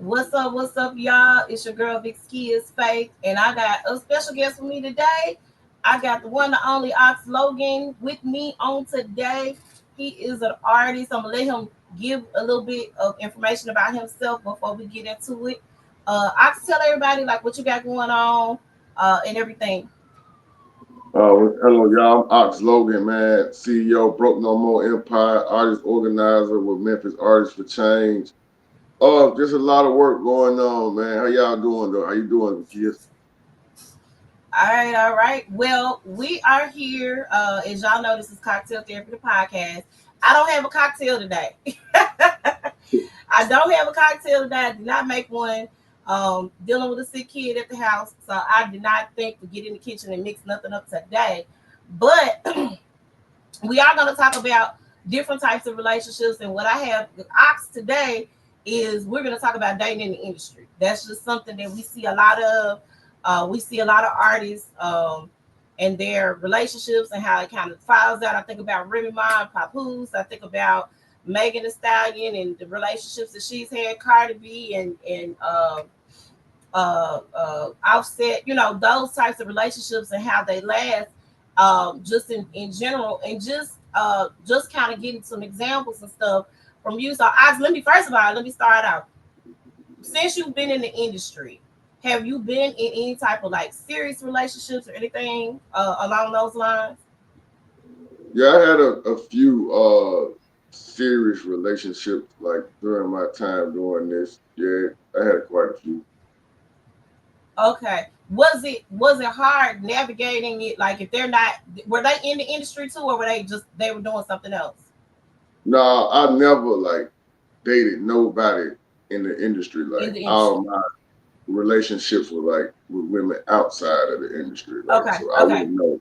What's up, y'all? It's your girl, Vic Kids Faith, and I got a special guest with me today. I got the one, the only Ox Logan with me on today. He is an artist. I'm gonna let him give a little bit of information about himself before we get into it. Ox, tell everybody like what you got going on, and everything. Hello, y'all. I'm Ox Logan, man, CEO, Broke No More Empire, artist organizer with Memphis Artists for Change. Just a lot of work going on, man. How y'all doing, though? How you doing, kids? All right, all right. Well, we are here. As y'all know, this is Cocktail Therapy, the podcast. I don't have a cocktail today. I don't have a cocktail today. I did not make one. Dealing with a sick kid at the house, so I did not think to get in the kitchen and mix nothing up today. But we are going to talk about different types of relationships, and what I have with Ox today is we're going to talk about dating in the industry. That's just something that we see a lot of. We see a lot of artists and their relationships and how it kind of files out. I think about Remy Ma and Papoose. I think about Megan Thee Stallion and the relationships that she's had, Cardi B and Offset. You know, those types of relationships and how they last. Just in general, and just kind of getting some examples and stuff from you. So, I let me first of all let me start out. Since you've been in the industry, have you been in any type of like serious relationships or anything along those lines? Yeah, I had a few serious relationships like during my time doing this. Yeah, I had quite a few. Okay. Was it hard navigating it? Like if they're not, were they in the industry too, or were they were doing something else No, I never like dated nobody in the industry. in Like the industry? all my relationships were like with women outside of the industry. Like Okay, so I okay, wouldn't know.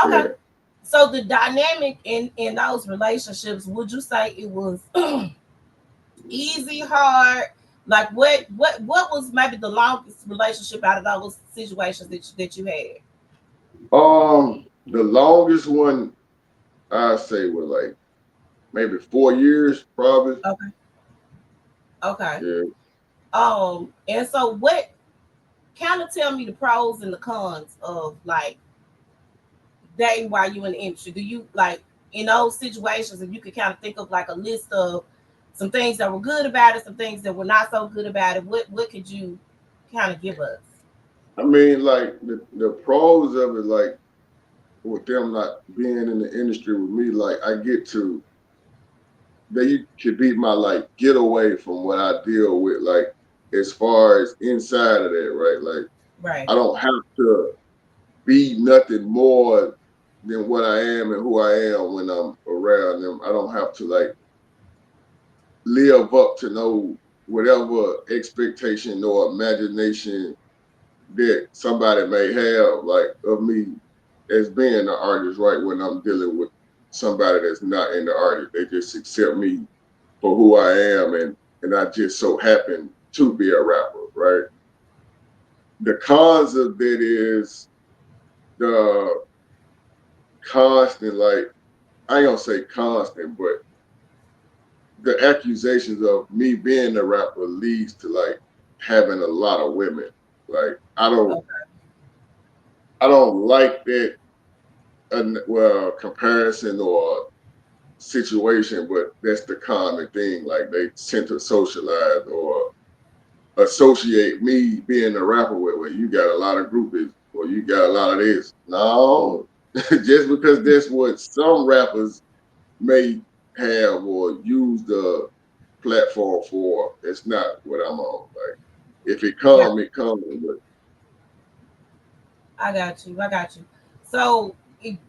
okay. Yeah. So the dynamic in those relationships, would you say it was easy, hard? Like what was maybe the longest relationship out of those situations that you had? The longest one I say was like maybe 4 years, probably. Okay, okay. Yeah. And so what kind of tell me the pros and the cons of like dating while you in the industry? Do you like in those situations, if you could kind of think of like a list of some things that were good about it, some things that were not so good about it, what could you kind of give us? I mean, like the pros of it, like with them not being in the industry with me, like I get to they could be my like getaway from what I deal with, like as far as inside of that, right? Like Right. I don't have to be nothing more than what I am and who I am when I'm around them. I don't have to like live up to no whatever expectation or imagination that somebody may have like of me as being an artist, right? When I'm dealing with somebody that's not in the artist, they just accept me for who I am, and I just so happen to be a rapper, right? The cons of that is the constant, like I ain't gonna say constant, but the accusations of me being a rapper leads to like having a lot of women. Like Okay. I don't like that well comparison or situation, but that's the common thing. Like they tend to socialize or associate me being a rapper with, well, you got a lot of groupies or you got a lot of this. No, just because that's what some rappers may have or use the platform for, it's not what I'm on. Like if it Yeah, come, it comes. But I got you. I got you. So in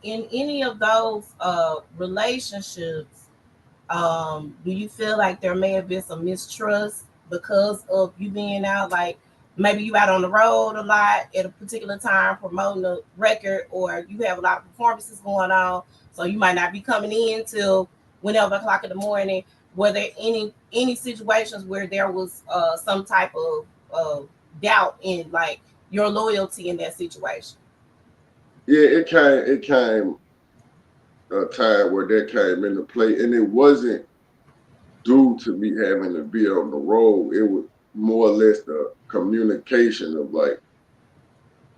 any of those relationships, do you feel like there may have been some mistrust because of you being out, like maybe you out on the road a lot at a particular time promoting a record, or you have a lot of performances going on, so you might not be coming in till whenever o'clock in the morning? Were there any situations where there was some type of doubt in like your loyalty in that situation? yeah, it came a time where that came into play, and it wasn't due to me having to be on the road, it was more or less the communication of like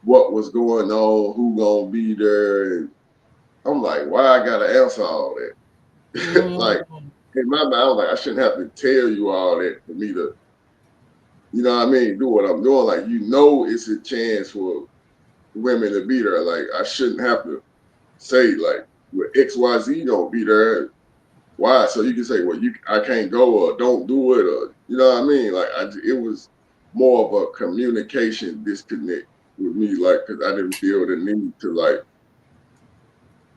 what was going on, who gonna be there. And I'm like, why I gotta answer all that? Like Mm. in my mind, I was like, I shouldn't have to tell you all that for me to, you know what I mean, do what I'm doing. Like, you know, it's a chance for women to be there. Like, I shouldn't have to say like, well, XYZ don't be there. Why? So you can say, well, I can't go or don't do it, or you know what I mean? Like, it was more of a communication disconnect with me, like, because I didn't feel the need to like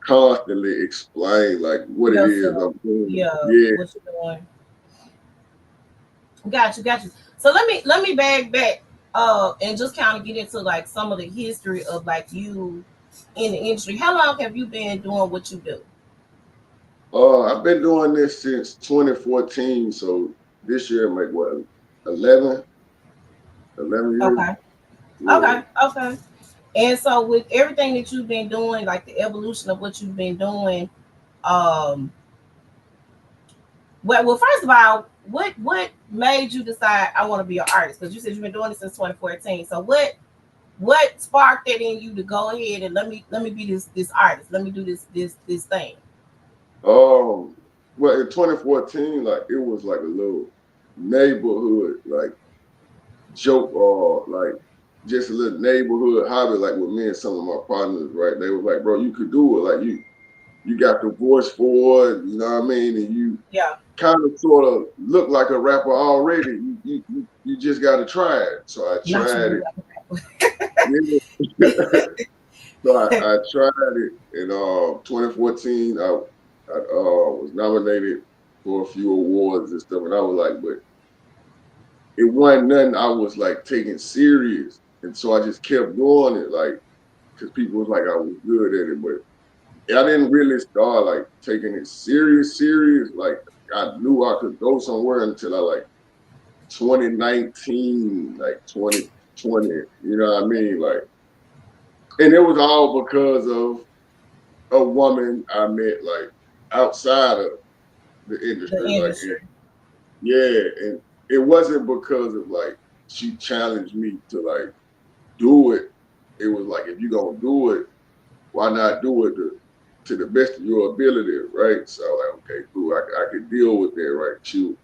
constantly explain like what it is Yourself. I'm doing. Yeah, Yeah. what you doing. Got you. So let me back and just kind of get into like some of the history of like you in the industry. How long have you been doing what you do? I've been doing this since 2014, so this year make what 11, 11 years. Okay. Yeah. Okay. And so with everything that you've been doing, like the evolution of what you've been doing, um, well, first of all, what made you decide I want to be an artist? Because you said you've been doing this since 2014. So what sparked that in you to go ahead and let me be this artist? Let me do this thing. Um. Well, in 2014, like it was like a little neighborhood like joke or like just a little neighborhood hobby, like with me and some of my partners. Right? They were like, "Bro, you could do it. Like you got the voice for it. You know what I mean? And you Yeah, kind of sort of look like a rapper already. You just got to try it." So I not you tried look it. like Yeah. So I tried it in 2014. I was nominated for a few awards and stuff, and I was like, but it wasn't nothing I was like taking serious, and so I just kept doing it, like because people was like I was good at it, but I didn't really start like taking it serious. Like I knew I could go somewhere until I like 2019, like 2020. You know what I mean? Like, and it was all because of a woman I met like outside of the the industry, like industry. yeah, and it wasn't because of like she challenged me to like do it. It was like if you gonna do it, why not do it to the best of your ability, right? So like okay, cool, I could deal with that, right? Shoot,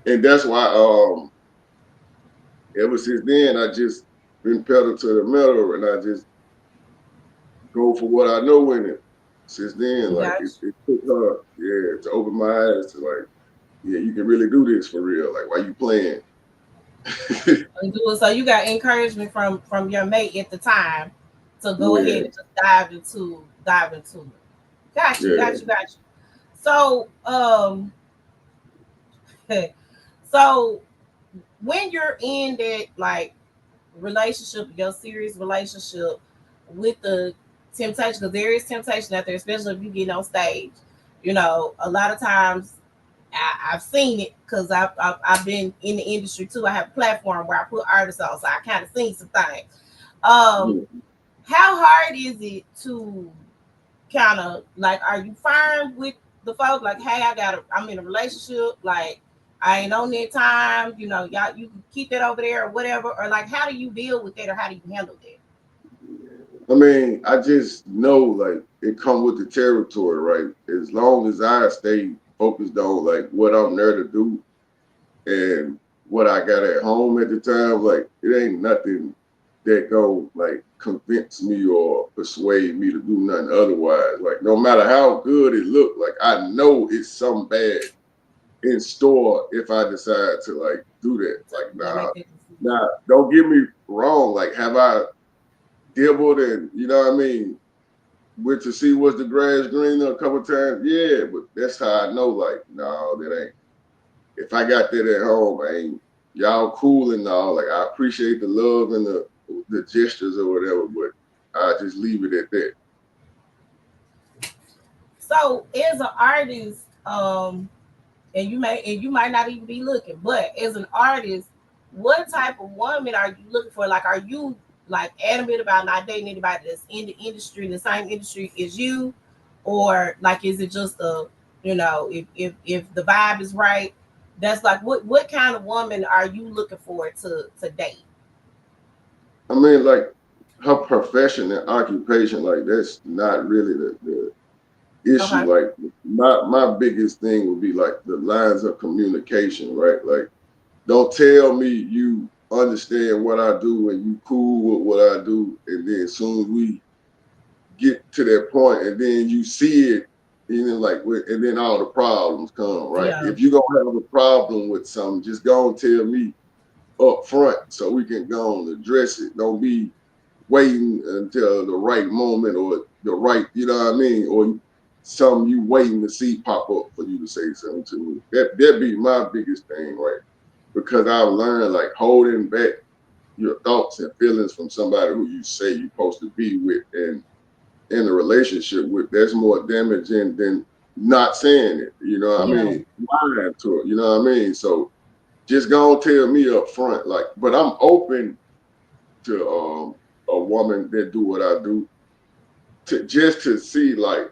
and that's why ever since then I just been pedal to the metal, and I just go for what I know in it. Since then, like Got it took her, yeah, to open my eyes to like yeah, you can really do this for real. Like, why you playing? you. Do it. So you got encouragement from your mate at the time to go ahead Yeah, and just dive into it. Got you. yeah. Got you. So so when you're in that like relationship, your serious relationship with the temptation, because there is temptation out there, especially if you get on stage. You know, a lot of times I've seen it because I've been in the industry too. I have a platform where I put artists on, so I kind of seen some things. Um, Mhm. how hard is it to kind of like, are you fine with the folks like, hey, I'm in a relationship, like I ain't on that time, y'all, you can keep that over there or whatever, or like how do you deal with that or how do you handle that? I mean, I just know like it come with the territory, right? As long as I stay focused on like what I'm there to do and what I got at home at the time, like it ain't nothing that go like convince me or persuade me to do nothing otherwise. Like no matter how good it look, like I know it's something bad in store if I decide to like do that. So Like yeah, nah, make that decision. nah, don't get me wrong. Like have I dibbled and you know what I mean? Went to see was the grass green a couple times, yeah, but that's how I know. Like, no, that ain't. If I got that at home, I ain't. Y'all cool and all. Like, I appreciate the love and the gestures or whatever, but I just leave it at that. So as an artist, and you might not even be looking, but as an artist, what type of woman are you looking for? Like, are you like adamant about not dating anybody that's in the industry, the same industry as you, or like is it just if the vibe is right, That's like what kind of woman are you looking for to date? I mean, like her profession and occupation, like that's not really the issue. Okay. Like my biggest thing would be like the lines of communication, right? Like don't tell me you understand what I do and you cool with what I do, and then as soon as we get to that point, and then you see it, and then and then all the problems come, right? Yeah. If you gonna have a problem with something, just go and tell me up front so we can go and address it. Don't be waiting until the right moment or the right, you know what I mean, or some you waiting to see pop up for you to say something to me. That'd be my biggest thing, right? Because I've learned like holding back your thoughts and feelings from somebody who you say you're supposed to be with and in a relationship with, that's more damaging than not saying it. You know what I Yeah. mean? Lying to it. You know what I mean? So just go and tell me up front, like, but I'm open to a woman that do what I do to just to see like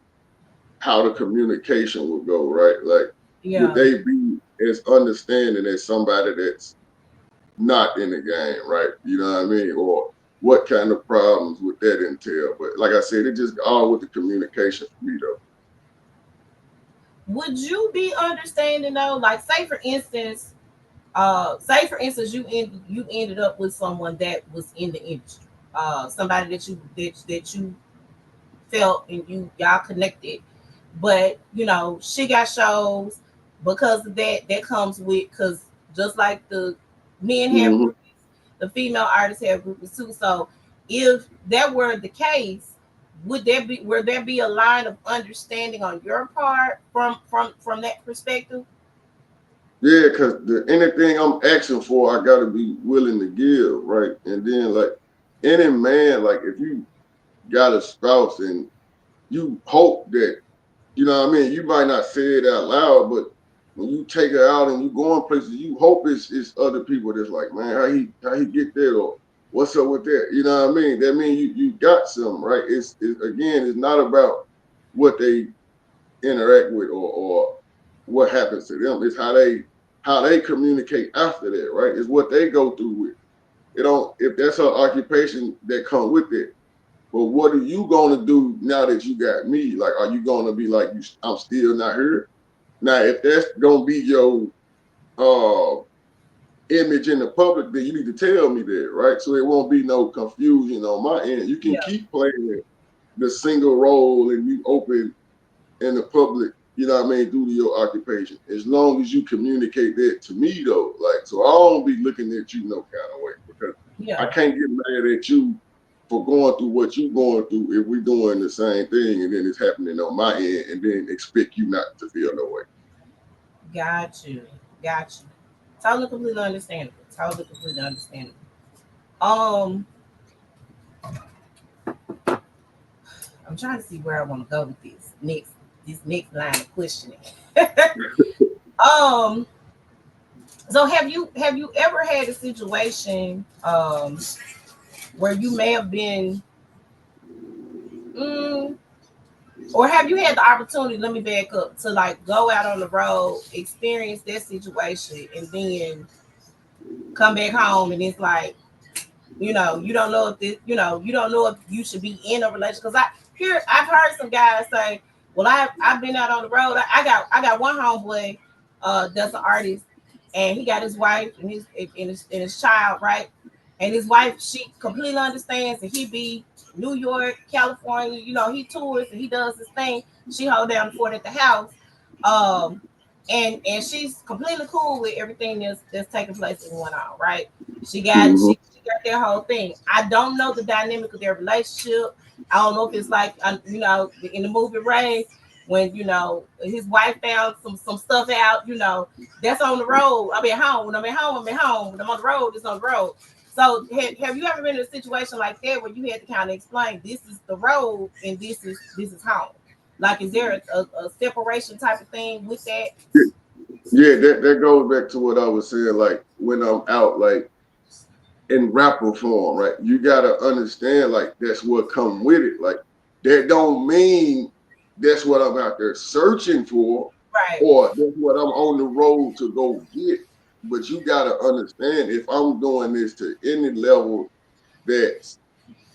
how the communication would go, right? Like, would Yeah. they be as understanding as somebody that's not in the game, right? You know what I mean? Or what kind of problems would that entail? But like I said, it just all with the communication for me though. Would you be understanding though? Like say for instance you ended up with someone that was in the industry. Somebody that you felt and y'all connected. But she got shows because of that comes with because just like the men have Mm-hmm. groups, the female artists have groups too. So if that were the case, would there be a line of understanding on your part from that perspective? Yeah, because anything I'm asking for, I gotta be willing to give, right? And then like any man, like if you got a spouse and you hope that, you know what I mean, you might not say it out loud, but when you take her out and you go in places, you hope it's other people that's like, man, how he get there or what's up with that? You know what I mean? That means you got some, right? It's again, it's not about what they interact with or what happens to them. It's how they communicate after that, right? It's what they go through with. It don't if that's her occupation that come with it. But what are you gonna do now that you got me? Like, are you gonna be like, I'm still not here? Now, if that's gonna be your uh image in the public, then you need to tell me that, right? So it won't be no confusion on my end. You can Yeah. keep playing the single role and you open in the public, you know what I mean, due to your occupation. As long as you communicate that to me though, like so I don't be looking at you no kind of way because I Yeah. can't get mad at you for going through what you going through if we doing the same thing and then it's happening on my end and then expect you not to feel no way. Got you. Got you. Totally completely understandable. Totally completely understandable. Um, I'm trying to see where I want to go with this next line of questioning. um, so have you ever had a situation where you may have been mm, or have you had the opportunity, let me back up, to like go out on the road, experience that situation, and then come back home and it's like, you don't know if this, you don't know if you should be in a relationship. Because I've heard some guys say, "Well, I've been out on the road. I got one homeboy, that's an artist, and he got his wife and his child, right? And his wife, she completely understands that he be New York, California. He tours and he does his thing. She hold down the fort at the house, um, and she's completely cool with everything that's taking place and going on, right? She got Mm-hmm. she, she got their whole thing. I don't know the dynamic of their relationship. I don't know if it's like in the movie Ray, when his wife found some stuff out. That's on the road. I'm at home. When I'm at home, I'm at home. When I'm on the road, it's on the road. So have you ever been in a situation like that where you had to kind of explain this is the road and this is home? Like, is there a separation type of thing with that? Yeah, that goes back to what I was saying, like when I'm out, like in rapper form, right? You gotta understand, like that's what come with it. Like that don't mean that's what I'm out there searching for. Right. or that's what I'm on the road to go get. But you gotta understand, if I'm doing this to any level that's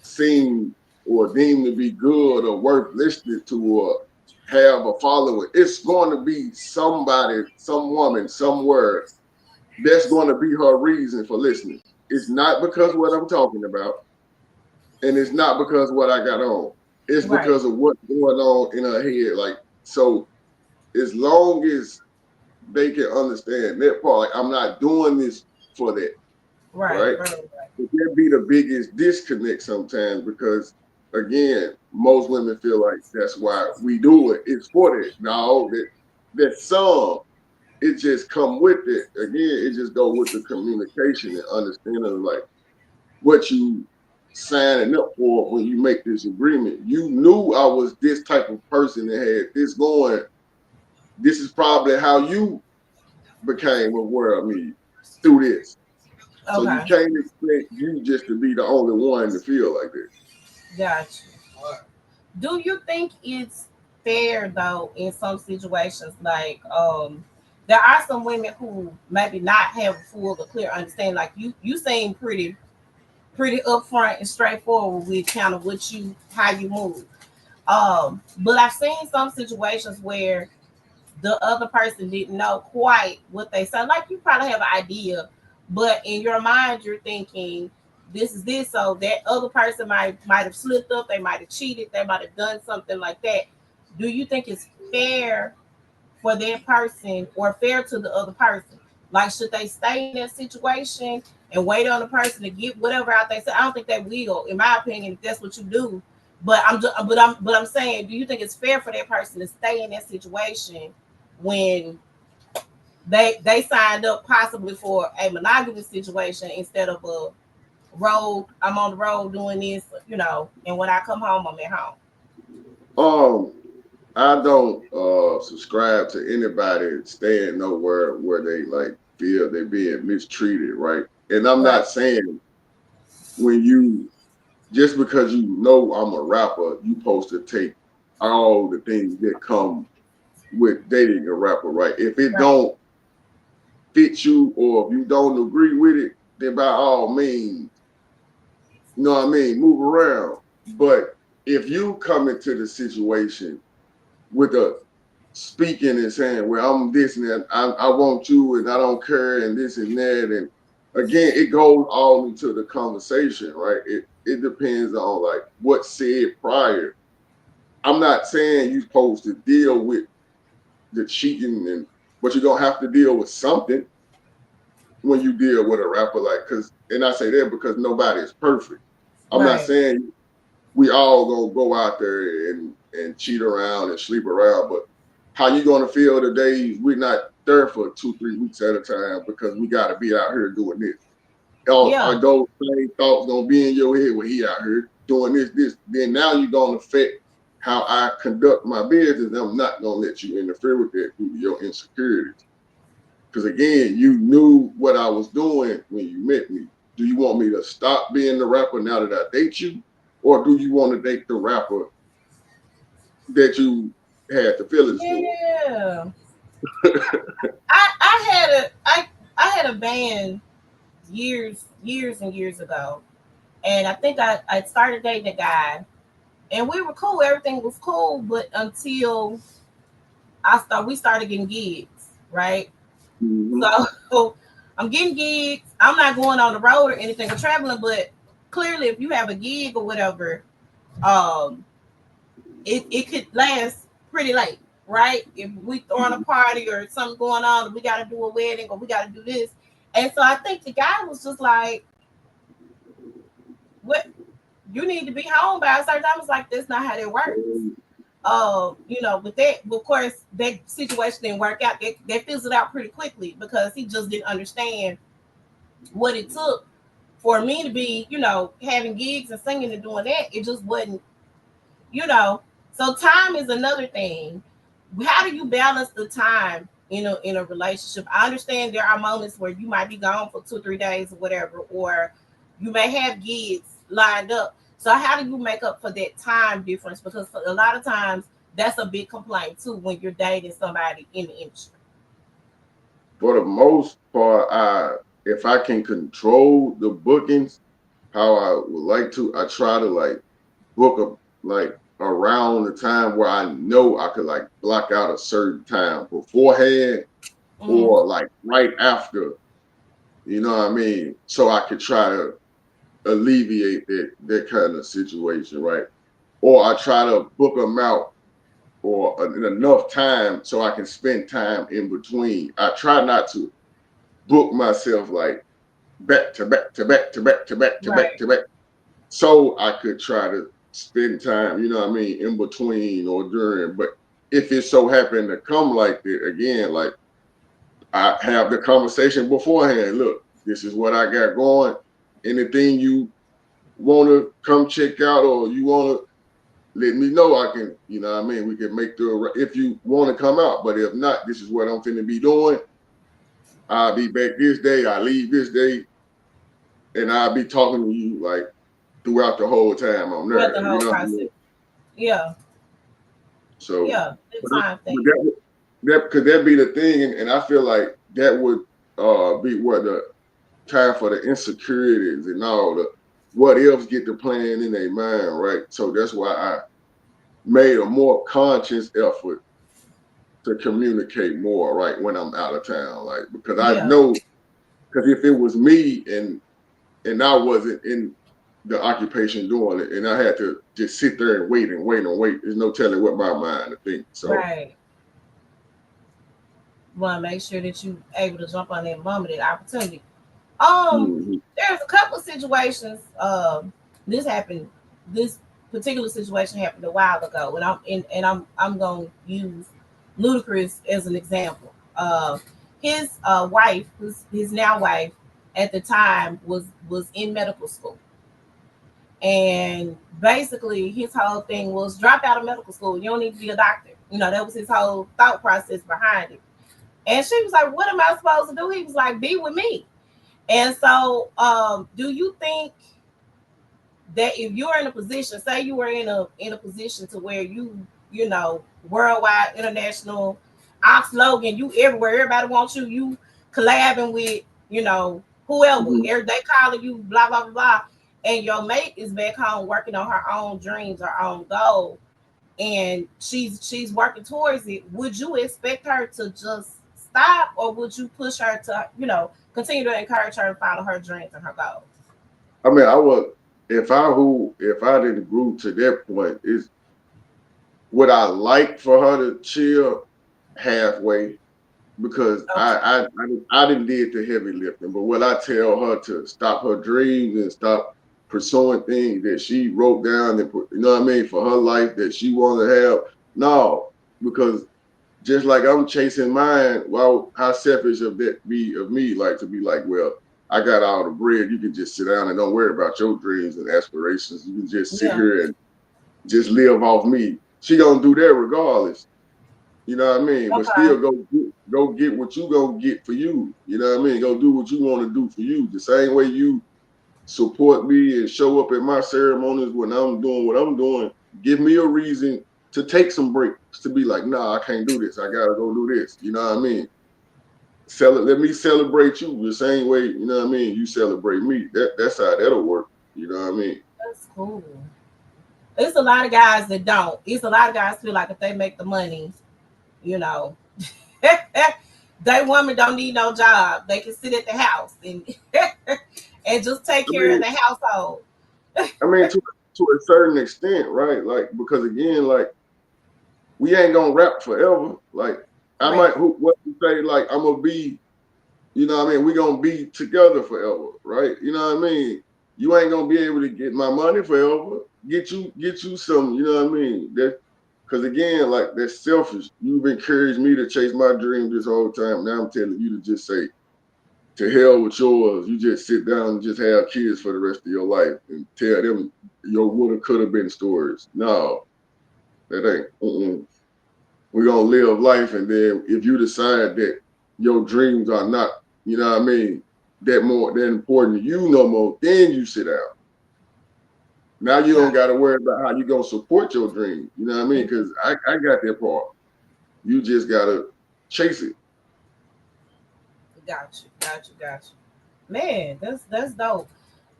seen or deemed to be good or worth listening to or have a following, it's going to be somebody, some woman, somewhere that's going to be her reason for listening. It's not because of what I'm talking about, and it's not because of what I got on. It's Right. because of what's going on in her head. Like, so as long as they can understand that part, like, I'm not doing this for that, Right. right? Right. It can be the biggest disconnect sometimes because, again, most women feel like that's why we do it. It's for that. No, that some, it just come with it. Again, it just go with the communication and understanding of like what you signing up for when you make this agreement. You knew I was this type of person that had this going. This is probably how you became aware of me through this. So you Okay. can't expect you just to be the only one to feel like that. Gotcha. Do you think it's fair though in some situations, like there are some women who maybe not have a full or clear understanding, like you seem pretty upfront and straightforward with kind of what you how you move. But I've seen some situations where the other person didn't know quite what they said. Like you probably have an idea, but in your mind you're thinking this is this. So that other person might have slipped up, they might have cheated, they might have done something like that. Do you think it's fair for that person or fair to the other person? Like should they stay in that situation and wait on the person to get whatever out they say? I don't think they will, in my opinion, if that's what you do. But I'm saying, do you think it's fair for that person to stay in that situation when they signed up possibly for a monogamous situation instead of a road? I'm on the road doing this, and when I come home, I'm at home. Um, I don't subscribe to anybody staying nowhere where they like feel they're being mistreated, right? And I'm Right, not saying when you just because you know I'm a rapper, you supposed to take all the things that come with dating a rapper, right? If it right, don't fit you or if you don't agree with it, then by all means, you know what I mean, move around. But if you come into the situation with a speaking and saying, well, I'm this and that, I want you and I don't care and this and that. And again, it goes all into the conversation, right? It depends on like what said prior. I'm not saying you're supposed to deal with the cheating and but you're gonna have to deal with something when you deal with a rapper like cause and I say that because nobody is perfect. I'm not right. saying we all gonna go out there and cheat around and sleep around, but how you gonna feel today? We're not there for 2-3 weeks at a time because we got to be out here doing this. Yeah, Are those same thoughts gonna be in your head when he out here doing this? Then now you're gonna affect how I conduct my business. I'm not gonna let you interfere with that due to your insecurities. Because again, you knew what I was doing when you met me. Do you want me to stop being the rapper now that I date you? Or do you want to date the rapper that you had the feelings for? yeah. I had a band years and years ago, and I think I started dating a guy, and we were cool. Everything was cool, but until we started getting gigs, right? Mm-hmm. So I'm getting gigs. I'm not going on the road or anything or traveling, but clearly, if you have a gig or whatever, um, it could last pretty late, right? If we throwing a party or something going on, we got to do a wedding or we got to do this, and so I think the guy was just like, "What? You need to be home by a certain time." It's like that's not how that works. With that, of course, that situation didn't work out. That fizzled out pretty quickly because he just didn't understand what it took for me to be, having gigs and singing and doing that. It just wasn't, you know. So time is another thing. How do you balance the time in a relationship? I understand there are moments where you might be gone for 2 or 3 days or whatever, or you may have gigs lined up. So how do you make up for that time difference? Because a lot of times that's a big complaint too when you're dating somebody in the industry. For the most part, I if I can control the bookings how I would like to, I try to like book a like around the time where I know I could like block out a certain time beforehand Hmm. or like right after, you know what I mean? So I could try to alleviate that kind of situation, right? Or I try to book them out or in enough time so I can spend time in between. I try not to book myself like back to back to back to back to back to back Right. to back, so I could try to spend time, you know what I mean, in between or during. But if it so happened to come like that again, like I have the conversation beforehand. Look, this is what I got going. Anything you want to come check out or you want to let me know, I can, you know what I mean? We can make the, if you want to come out. But if not, this is what I'm finna be doing. I'll be back this day. I leave this day. And I'll be talking to you like throughout the whole time I'm Throughout the there, you whole know what I process. mean? Yeah. So, Yeah. The but, time but thing. that could that be the thing, and I feel like that would be what the time for the insecurities and all the what ifs get to playing in their mind, right? So that's why I made a more conscious effort to communicate more, right, when I'm out of town, like because I Yeah. know because if it was me and I wasn't in the occupation doing it, and I had to just sit there and wait and wait and wait. There's no telling what my mind to think. So, Right. Want to make sure that you able to jump on that moment, that opportunity. mhm, There's a couple of situations. This happened. This particular situation happened a while ago, and I'm gonna use Ludacris as an example. His wife, his now wife, at the time was in medical school, and basically his whole thing was drop out of medical school. You don't need to be a doctor. You know, that was his whole thought process behind it. And she was like, "What am I supposed to do?" He was like, "Be with me." And so, do you think that if you're in a position, say you were in a position to where you know, worldwide, international, Ox Logan, you everywhere, everybody wants you, you collabing with, you know, whoever, mhm. they calling you, blah blah blah blah, and your mate is back home working on her own dreams, her own goal, and she's working towards it. Would you expect her to just stop, or would you push her to, you know, continue to encourage her to follow her dreams and her goals? I mean, I would if I didn't grow to that point, is would I like for her to chill halfway because Okay. I didn't did the heavy lifting, but would I tell her to stop her dreams and stop pursuing things that she wrote down and put, you know what I mean, for her life that she wanted to have? No, because just like I'm chasing mine, well, how selfish of that be of me, like to be like, well, I got all the bread. You can just sit down and don't worry about your dreams and aspirations. You can just sit Yeah. here and just live off me. She gonna do that regardless. You know what I mean? But Okay. still go get what you gonna get for you. You know what I mean? Go do what you want to do for you. The same way you support me and show up at my ceremonies when I'm doing what I'm doing. Give me a reason to take some breaks to be like, nah, I can't do this. I gotta go do this. You know what I mean? Let me celebrate you the same way, you know what I mean? You celebrate me. That's how that'll work. You know what I mean? That's cool. It's a lot of guys that don't. It's a lot of guys feel like if they make the money, you know, they woman don't need no job. They can sit at the house and and just take I care of mean, the household. I mean to a certain extent, right? Like because again, like we ain't gonna rap forever. Like I might Correct. what you say, like I'm gonna be, you know what I mean, we gonna be together forever, right? You know what I mean? You ain't gonna be able to get my money forever. Get you some, you know what I mean? That because again, like that's selfish. You've encouraged me to chase my dream this whole time. Now I'm telling you to just say, to hell with yours. You just sit down and just have kids for the rest of your life and tell them your woulda coulda been stories. No, that ain't. We're gonna live life, and then if you decide that your dreams are not, you know what I mean, that important to you no more, then you sit down. Now you don't Got got to worry about how you gonna support your dream. You know what I mean? you. Because I got that part. You just gotta chase it. Got you. Got you. Got you. Man, that's dope.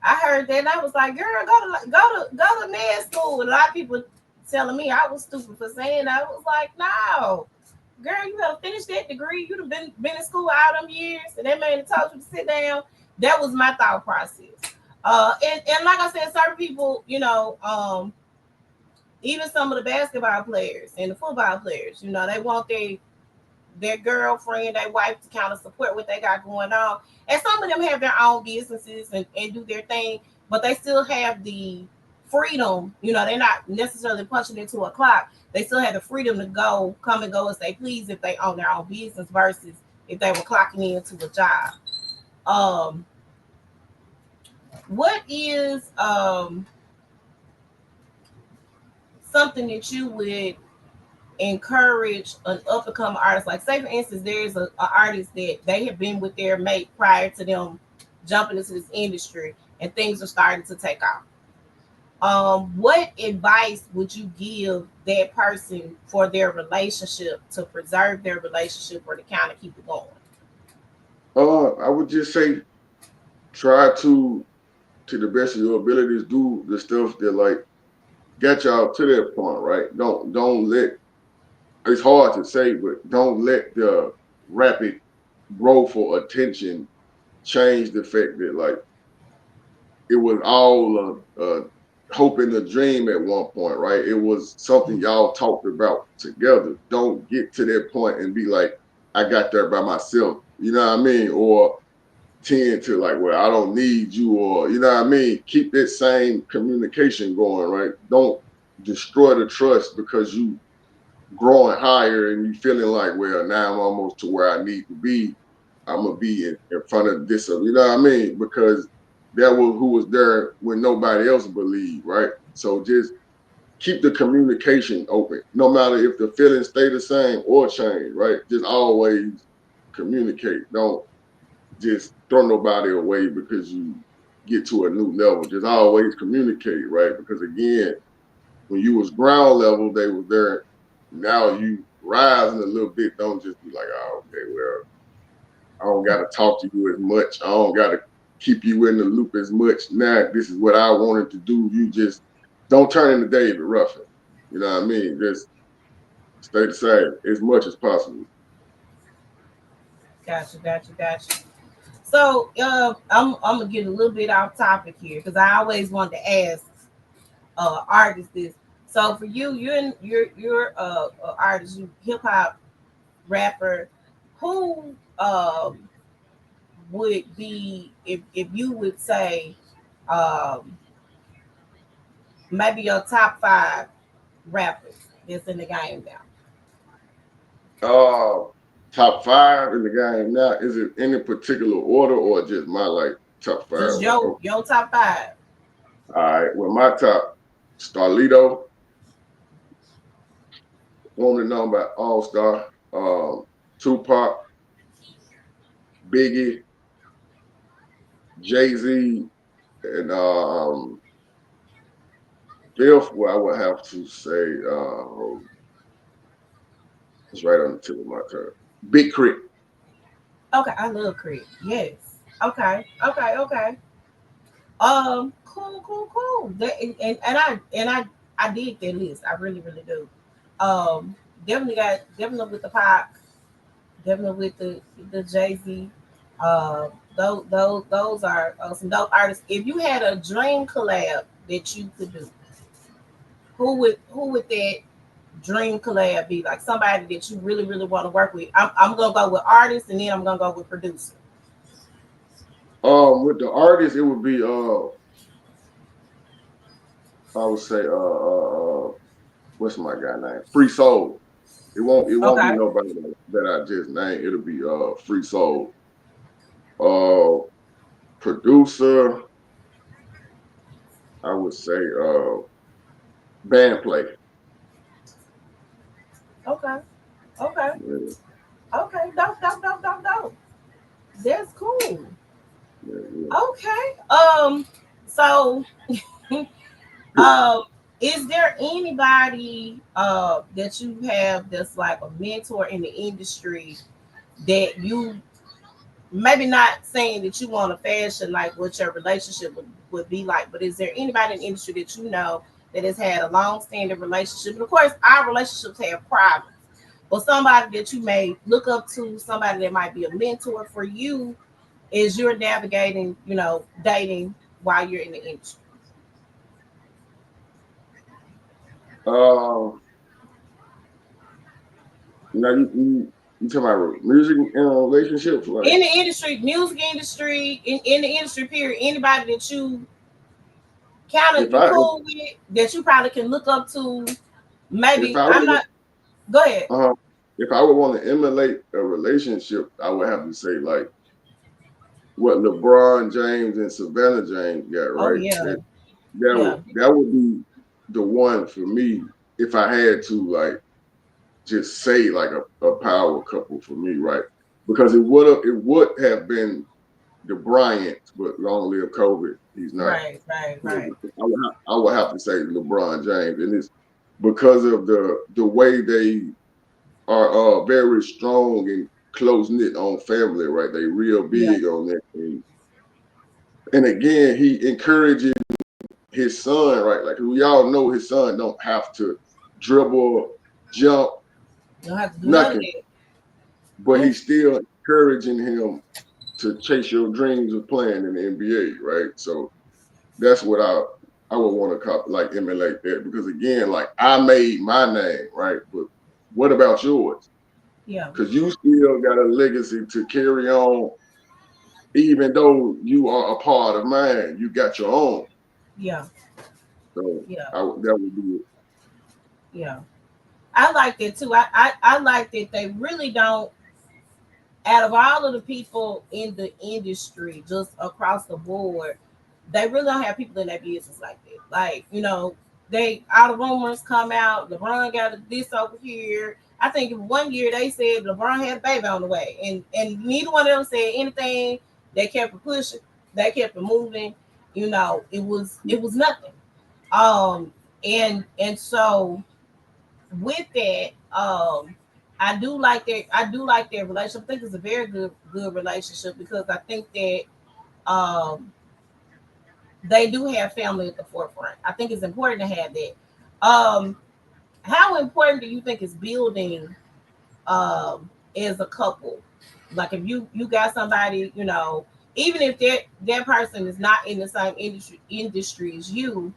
I heard that and I was like, girl, go to med school. And a lot of people telling me I was stupid for saying that. I was like, no, girl, you have finished that degree. You'd have been in school all them years, and that man told you to sit down. That was my thought process. And like I said, certain people, even some of the basketball players and the football players, they want their girlfriend, their wife to kind of support what they got going on. And some of them have their own businesses and do their thing, but they still have the freedom. They're not necessarily punching into a clock. They still have the freedom to come and go as they please if they own their own business versus if they were clocking into a job. Um, what is something that you would encourage an up and coming artist? Like, say for instance, there's a artist that they have been with their mate prior to them jumping into this industry, and things are starting to take off. What advice would you give that person for their relationship to preserve their relationship or to kind of keep it going? I would just say try to the best of your abilities, do the stuff that like got y'all to that point, right? Don't let it's hard to say, but don't let the rapid growth for attention change the fact that like it was all hope and a dream at one point, right? It was something y'all talked about together. Don't get to that point and be like, I got there by myself. You know what I mean? Or tend to like, well, I don't need you, or you know what I mean? Keep that same communication going, right? Don't destroy the trust because you growing higher and you feeling like, well, now I'm almost to where I need to be. I'm gonna be in front of this, you know what I mean? Because that was who was there when nobody else believed, right? So just keep the communication open, no matter if the feelings stay the same or change, right? Just always communicate. Don't just throw nobody away because you get to a new level. Just always communicate, right? Because again, when you was ground level, they was there. Now you rising a little bit. Don't just be like, oh, okay, well, I don't got to talk to you as much. I don't got to keep you in the loop as much. Now this is what I wanted to do. You just don't turn into David Ruffin. You know what I mean? Just stay the same as much as possible. Gotcha, gotcha, gotcha. So I'm gonna get a little bit off topic here because I always wanted to ask artists this. So for you, you're a artist, you hip hop rapper. Who would be if you would say um, maybe your top five rappers that's in the game now? Uh, Top five in the game now. Is it any particular order or just my like top five? Just Like, your oh, your top five. all right. Well, my top Starlito, formerly known by All Star, Tupac, Biggie, Jay Z, and fifth. Well, I would have to say it's right on the tip of my tongue. Big Crit. Okay, I love Creed. Yes. Okay. Okay. Okay. Cool, cool, cool. And I dig that list. I really, really do. Um, definitely with the Pac, definitely with the Jay Z. Those are some dope artists. If you had a dream collab that you could do, who would that dream collab be? Like somebody that you really, really want to work with. I'm gonna go with artists, and then I'm gonna go with producer. With the artist, it would be I would say what's my guy name? Free Soul. It won't be Okay. nobody that I just named. It'll be Free Soul. Uh, Producer, I would say band play. Okay. Okay. Yeah, Okay. Dope. Dope. Dope. Dope. Dope. That's cool. yeah, yeah. Okay. So Um, is there anybody that you have that's like a mentor in the industry that you maybe not saying that you want to fashion like what your relationship would be like, but is there anybody in the industry that you know that has had a long standing relationship? And of course, our relationships have problems, but somebody that you may look up to, somebody that might be a mentor for you as you're navigating, dating while you're in the industry. Um, now you talking about music and relationships, like In the industry, music industry, in the industry period, anybody that if you I cool with, that you probably can look up to. if Maybe I I'm would not. Go ahead. uh, if I would want to emulate a relationship, I would have to say like what LeBron James and Savannah James got Oh right. yeah, yeah, That would be the one for me if I had to like just say like a power couple for me, right? Because it would have been the Bryant, but long live Kobe. He's not. right, right, You right. I would have to say LeBron James, and it's because of the way they are very strong and close knit on family, right? They real Yeah, big on that. And again, he encourages his son, right? Like we all know his son don't have to dribble, jump, you don't have to do none of nothing, that. but Yeah, he's still encouraging him to chase your dreams of playing in the NBA, right? So that's what I would want to like emulate that because again, like I made my name, right? But what about yours? yeah, Because you still got a legacy to carry on, even though you are a part of mine. You got your own, yeah, so yeah, that would be it. yeah. I like that too. I like that they really don't. Out of all of the people in the industry, just across the board, they really don't have people in their business like that. Like, they all the rumors come out. LeBron got this over here. I think one year they said LeBron had a baby on the way, and neither one of them said anything. They kept it pushing. They kept it moving. It was nothing. Um, and so with that, I do like their relationship. I think it's a very good relationship because I think that um they do have family at the forefront. I think it's important to have that. Um, how important do you think is building as a couple? Like if you got somebody, even if that person is not in the same industry as you,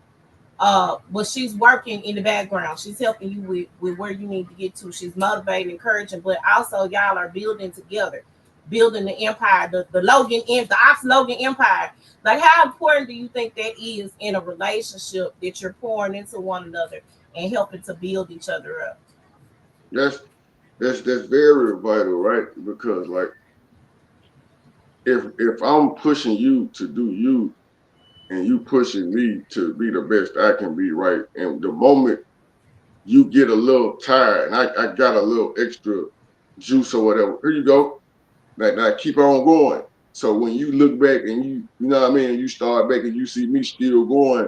but she's working in the background. She's helping you with where you need to get to. She's motivating, encouraging, but also y'all are building together, building the empire, the Ox Logan empire. Like, how important do you think that is in a relationship that you're pouring into one another and helping to build each other up? That's that's very vital, right? Because like if I'm pushing you to do you and you pushing me to be the best I can be, right? And the moment you get a little tired and I got a little extra juice or whatever, here you go. Like now keep on going. So when you look back and you know what I mean, you start back and you see me still going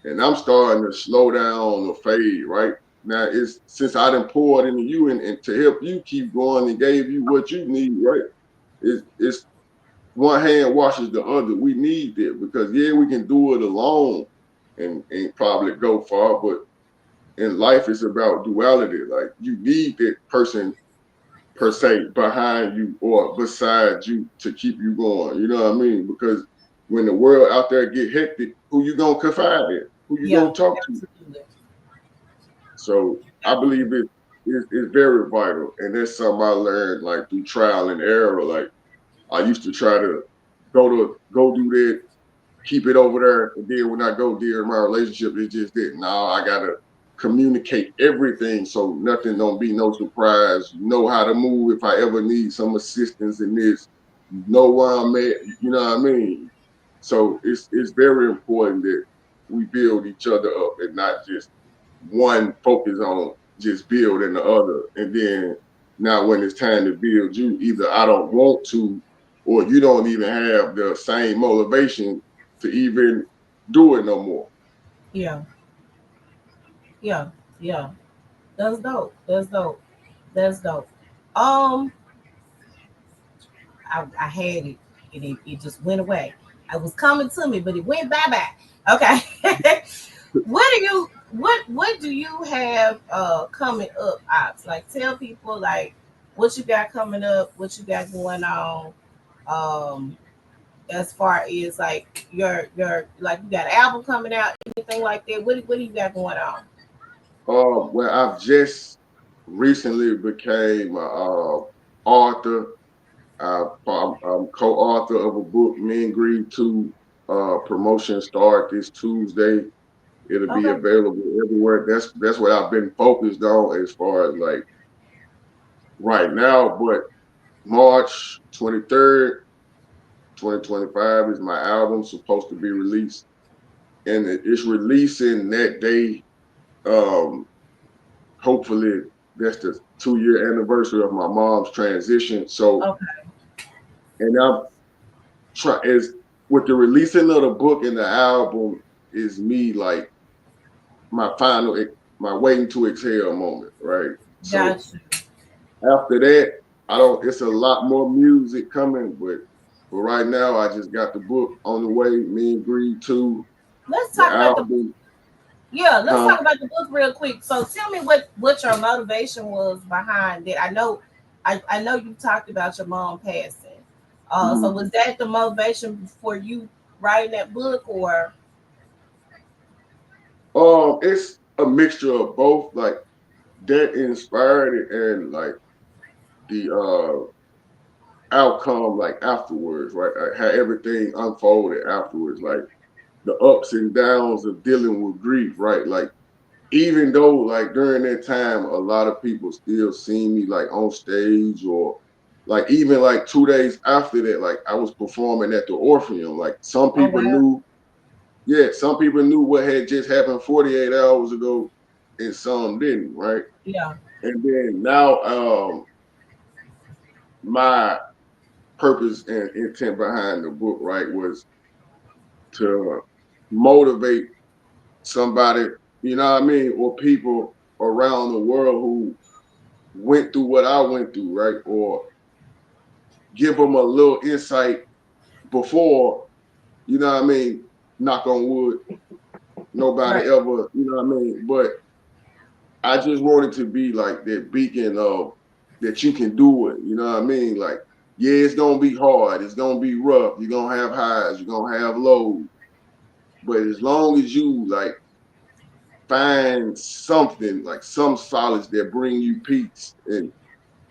and I'm starting to slow down or fade, right? Now it's since I done poured into you and to help you keep going and gave you what you need, right? It's one hand washes the other. We need that because yeah, we can do it alone and probably go far, but in life it's about duality. Like you need that person per se behind you or beside you to keep you going. You know what I mean? Because when the world out there get hectic, who you gonna confide in? Who you Yeah, gonna talk to? absolutely. So I believe it's very vital, and that's something I learned like through trial and error. Like I used to try to go do that, keep it over there, and then when I go there in my relationship, it just didn't. Now I gotta communicate everything so nothing don't be no surprise. Know how to move if I ever need some assistance in this. Know where I'm at. You know what I mean? So it's very important that we build each other up and not just one focus on just building the other. And then now when it's time to build you, either I don't want to or you don't even have the same motivation to even do it no more. Yeah, Yeah, yeah. That's dope. That's dope. That's dope. Um, I had it and it just went away. It was coming to me, but it went bye bye. Okay. What do you have coming up, Ops? Like tell people like what you got coming up, what you got going on, um, as far as like your like you got an album coming out, anything like that. What do you got going on? Well, I've just recently became a author. I'm co-author of a book, Men Grieve 2. Promotion start this Tuesday. It'll be Okay. available everywhere. That's what I've been focused on as far as like right now. But March 23rd, 2025 is my album supposed to be released, and it's releasing that day. Um, Hopefully, that's the 2-year anniversary of my mom's transition. So, Okay. and I'm trying is with the releasing of the book and the album is me like my final, my waiting to exhale moment, right? So Got you. after that, I don't. It's a lot more music coming, but right now I just got the book on the way. Me and Greed 2, Let's the talk about the album. Yeah, let's Huh? talk about the book real quick. So tell me what your motivation was behind it. I know you talked about your mom passing. So Mhm. was that the motivation for you writing that book or It's a mixture of both. Like that inspired it, and like the outcome, like afterwards, right? Like how everything unfolded afterwards, like the ups and downs of dealing with grief, right? Like even though like during that time a lot of people still see me like on stage or like even like 2 days after that like I was performing at the Orpheum, like some oh people wow. knew, yeah, some people knew what had just happened 48 hours ago and some didn't, right? Yeah. And then now my purpose and intent behind the book, right, was to motivate somebody, you know what I mean, or people around the world who went through what I went through, right? Or give them a little insight before, you know what I mean? Knock on wood, nobody Right. ever, you know what I mean? But I just wanted to be like that beacon of that you can do it, you know what I mean? Like, yeah, it's gonna be hard, it's gonna be rough, you're gonna have highs, you're gonna have lows. But as long as you like find something, like some solace that bring you peace and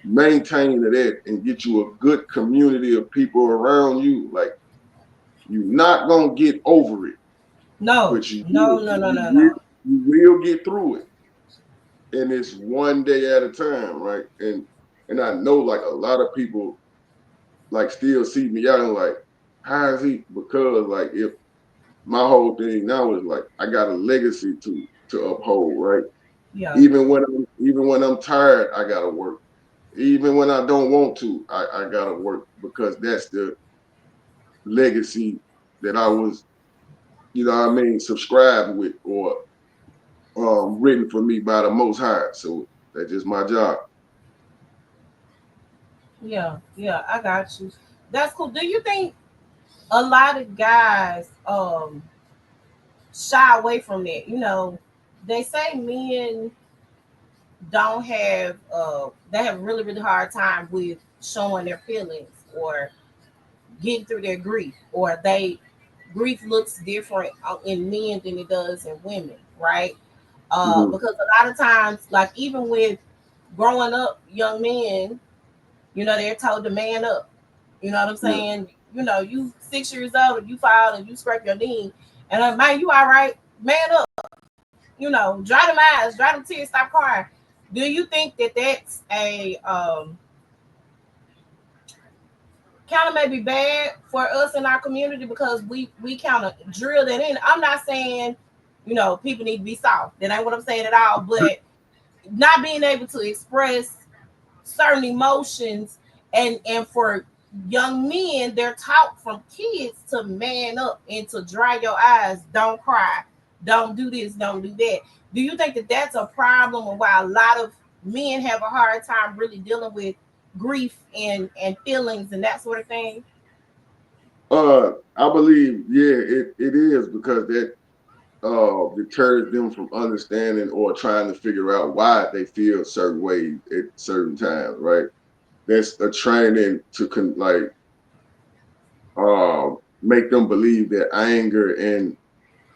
maintain that and get you a good community of people around you, like you're not gonna get over it, No. but you No, will, no, no, no, no. you will get through it. And it's one day at a time, right? And I know like a lot of people like still see me out and like, how is he? Because like if my whole thing now is like I got a legacy to uphold, right? Yeah. Even when I'm tired, I gotta work. Even when I don't want to, I gotta work because that's the legacy that I was, you know what I mean, subscribed with or written for me by the Most High. So that's just my job. Yeah. Yeah. I got you. That's cool. Do you think a lot of guys shy away from that? You know, they say men don't have they have a really really hard time with showing their feelings or getting through their grief or they grief looks different in men than it does in women, right? Hmm. Because a lot of times like even with growing up young men, you know, they're told to man up, you know what I'm Yeah. saying, you know, you 6 years old and you fall and you scrape your knee and like man you all right, man up, you know, dry them eyes, dry them tears, stop crying. Do you think that that's a kind of maybe bad for us in our community because we kind of drill that in? I'm not saying, you know, people need to be soft. That ain't what I'm saying at all. But not being able to express certain emotions and for young men, they're taught from kids to man up and to dry your eyes, don't cry. don't do this, don't do that. Do you think that that's a problem, or why a lot of men have a hard time really dealing with grief and feelings and that sort of thing? I believe, yeah, it is because that deters them from understanding or trying to figure out why they feel certain ways at certain times, right? That's a training to make them believe that anger and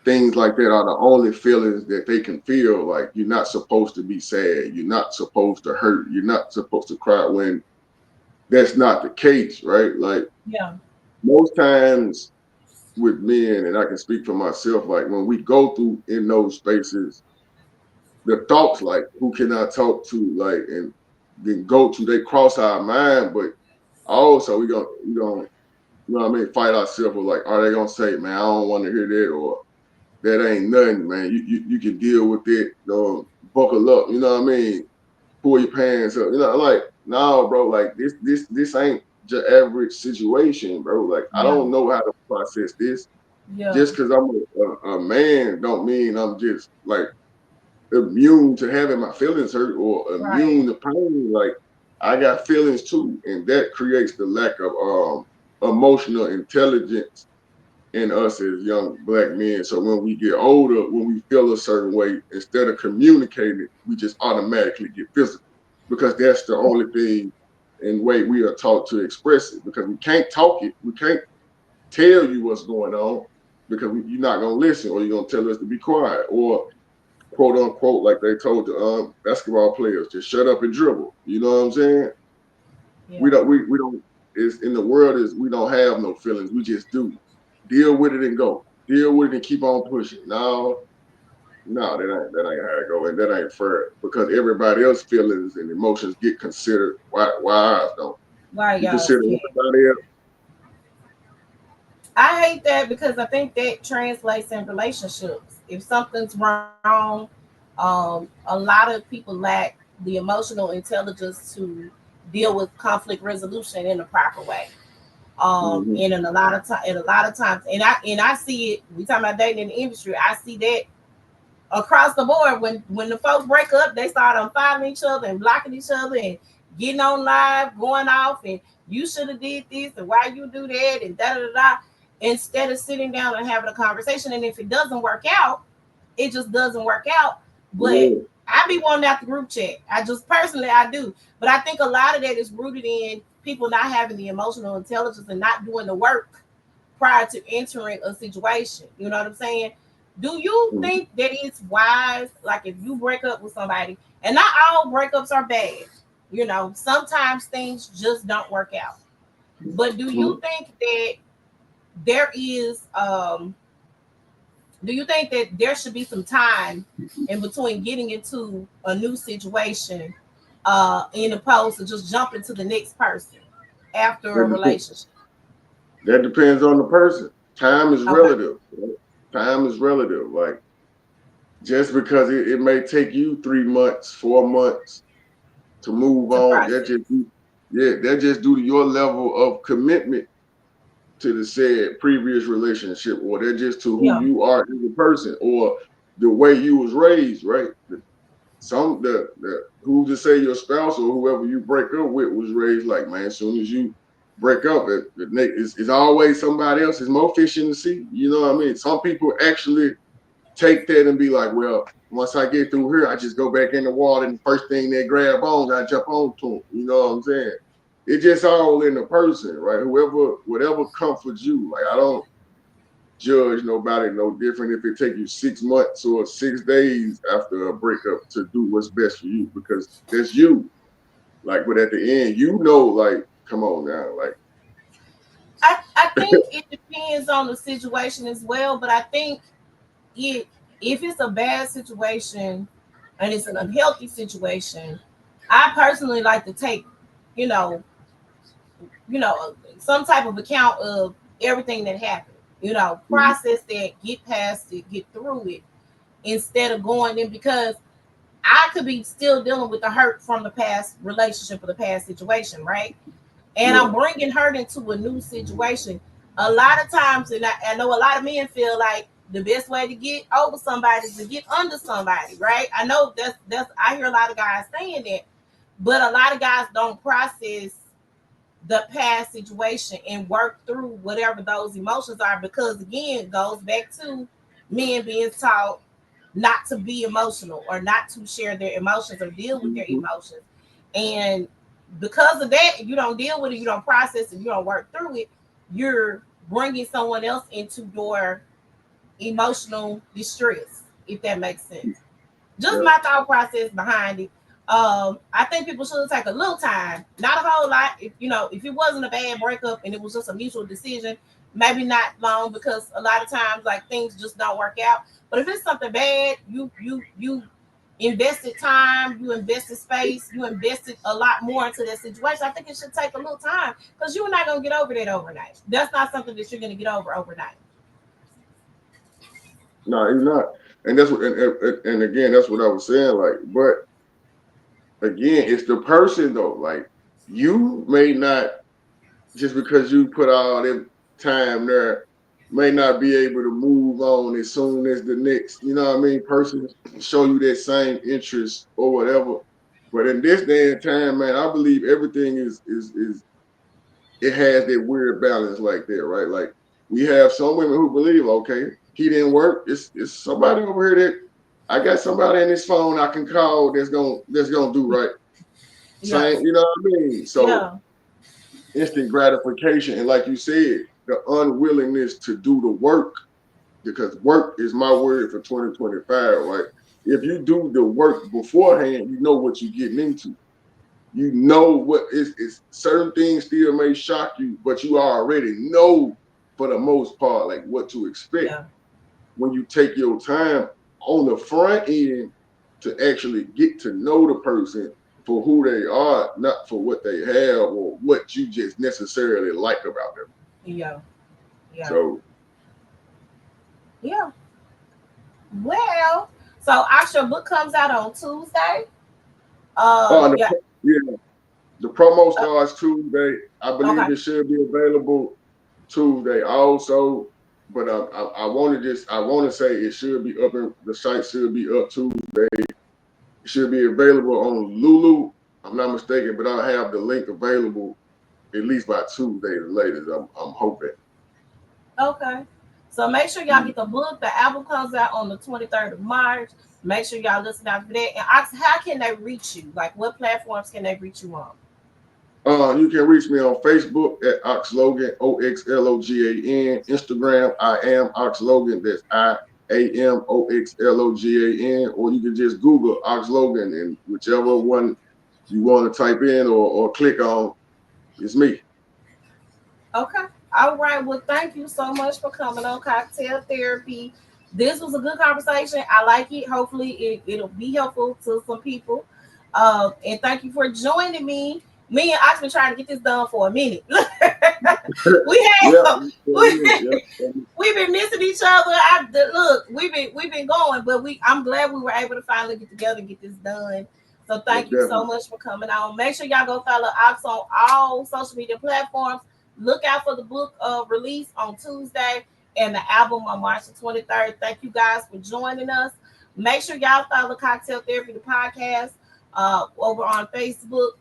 things like that are the only feelings that they can feel. Like, you're not supposed to be sad, you're not supposed to hurt, you're not supposed to cry, when that's not the case, right? Like, Yeah. most times with men, and I can speak for myself, like when we go through in those spaces, the thoughts like, who can I talk to, like, and then go to, they cross our mind, but also we gonna you know what I mean, fight ourselves with, like, are they gonna say, man, I don't want to hear that, or that ain't nothing, man. You can deal with it. Buckle up. You know what I mean? Pull your pants up. You know, like, no, bro. Like, this ain't just average situation, bro. Like, I Yeah. don't know how to process this. Yeah. Just because I'm a man, don't mean I'm just like immune to having my feelings hurt or Right. immune to pain. Like, I got feelings too, and that creates the lack of emotional intelligence in us as young black men. So when we get older, when we feel a certain way, instead of communicating it, we just automatically get physical, because that's the only thing and way we are taught to express it. Because we can't talk it, we can't tell you what's going on, because you're not gonna listen, or you're gonna tell us to be quiet, or quote unquote, like they told the basketball players, just shut up and dribble. You know what I'm saying? Yeah. We don't is in the world is we don't have no feelings. We just do. Deal with it and go. Deal with it and keep on pushing. No, no, that ain't how it go, and that ain't fair, because everybody else's feelings and emotions get considered. Why ours don't? Why You y'all? consider Yeah. everybody else. I hate that because I think that translates in relationships. If something's wrong, a lot of people lack the emotional intelligence to deal with conflict resolution in the proper way. Mm-hmm. And in a lot of time, in a lot of times, and I see it. We talking about dating in the industry. I see that across the board. When the folks break up, they start unfollowing each other and blocking each other and getting on live, going off, and you should have did this and why you do that and da da da da. Instead of sitting down and having a conversation, and if it doesn't work out, it just doesn't work out. But Yeah. I be wanting out the group chat. I just personally I do, but I think a lot of that is rooted in people not having the emotional intelligence and not doing the work prior to entering a situation. You know what I'm saying? Do you Mm-hmm. think that it's wise, like if you break up with somebody, and not all breakups are bad, sometimes things just don't work out. But Mm-hmm. there is do you think that there should be some time in between getting into a new situation, in opposed to just jumping to the next person after That a depends. relationship? That depends on the person. Time is Okay. relative. Right? Time is relative. Like, just because it may take you 3 months, 4 months to move To on, process. that just due to your level of commitment to the said previous relationship, or that just to who Yeah. you are as a person, or the way you was raised, right? The who to say your spouse or whoever you break up with was raised like, man, as soon as you break up, it's always somebody else. It's more fish in the sea. You know what I mean? Some people actually take that and be like, well, once I get through here, I just go back in the water, and the first thing they grab on, I jump on to them. You know what I'm saying? It just all in the person, right? Whatever comforts you. Like, I don't judge nobody no different if it take you 6 months or 6 days after a breakup to do what's best for you, because that's you. Like, but at the end, like, come on now, like, I think it depends on the situation as well, but I think it if it's a bad situation and it's an unhealthy situation, I personally like to take, you know, some type of account of everything that happened. mhm, Process that, get past it, get through it, instead of going in, because I could be still dealing with the hurt from the past relationship or the past situation, right? And yeah, I'm bringing her into a new situation. A lot of times, and I know a lot of men feel like the best way to get over somebody is to get under somebody, right? I know that's I hear a lot of guys saying that, but a lot of guys don't process the past situation and work through whatever those emotions are, because again, it goes back to men being taught not to be emotional or not to share their emotions or deal with their Mhm. emotions. And because of that, you don't deal with it, you don't process it, you don't work through it, you're bringing someone else into your emotional distress, if that makes sense. Just Yeah. my thought process behind it. I think people should take a little time, not a whole lot. If it wasn't a bad breakup and it was just a mutual decision, maybe not long, because a lot of times like things just don't work out. But if it's something bad, you invested time, you invested space, you invested a lot more into that situation. I think it should take a little time, because you're not gonna get over that overnight. That's not something that you're gonna get over overnight. No, he's not. And that's what, and again, that's what I was saying. Like, but again, it's the person though. Like, you may not, just because you put all that time there, may not be able to move on as soon as the next, person show you that same interest or whatever. But in this day and time, man, I believe everything is it has that weird balance like that, right? Like, we have some women who believe, okay, he didn't work. It's somebody over here that I got somebody in this phone I can call that's gonna do right. Yeah, Same, you know what I mean? So yeah, instant gratification, and like you said, the unwillingness to do the work, because work is my word for 2025, right? If you do the work beforehand, you know what you're getting into. You know what is certain things still may shock you, but you already know for the most part like what to expect yeah, when you take your time on the front end to actually get to know the person for who they are, not for what they have or what you just necessarily like about them. yeah, yeah, So, yeah. Well, so actual book comes out on Tuesday. and Yeah. yeah, the promo Uh, starts Tuesday. I believe okay. it should be available Tuesday also. But I want to say it should be up. The site should be up Tuesday. It should be available on Lulu. I'm not mistaken, but I'll have the link available at least by Tuesday the latest. I'm hoping. Okay. So make sure y'all get the book. The album comes out on the 23rd of March. Make sure y'all listen out for that. And ask, how can they reach you? Like, what platforms can they reach you on? You can reach me on Facebook at Oxlogan, OXLOGAN. Instagram, I am Oxlogan. That's IAMOXLOGAN. Or you can just Google Oxlogan, and whichever one you want to type in or click on, it's me. Okay. All right. Well, thank you so much for coming on Cocktail Therapy. This was a good conversation. I like it. Hopefully, it'll be helpful to some people. And thank you for joining me. Me and Ox been trying to get this done for a minute. we Yeah, have we, yeah, we've been missing each other. Look, we've been going, but I'm glad we were able to finally get together and get this done. So most thank you so definitely. much for coming on. Make sure y'all go follow Ox on all social media platforms. Look out for the book release on Tuesday and the album on March the 23rd. Thank you guys for joining us. Make sure y'all follow Cocktail Therapy, the podcast, over on Facebook,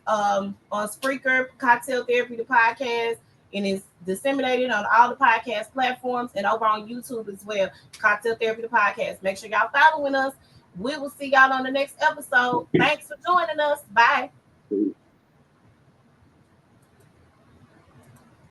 on Spreaker, Cocktail Therapy, the podcast, and it's disseminated on all the podcast platforms and over on YouTube as well. Cocktail Therapy, the podcast. Make sure y'all following us. We will see y'all on the next episode. Thanks for joining us. Bye.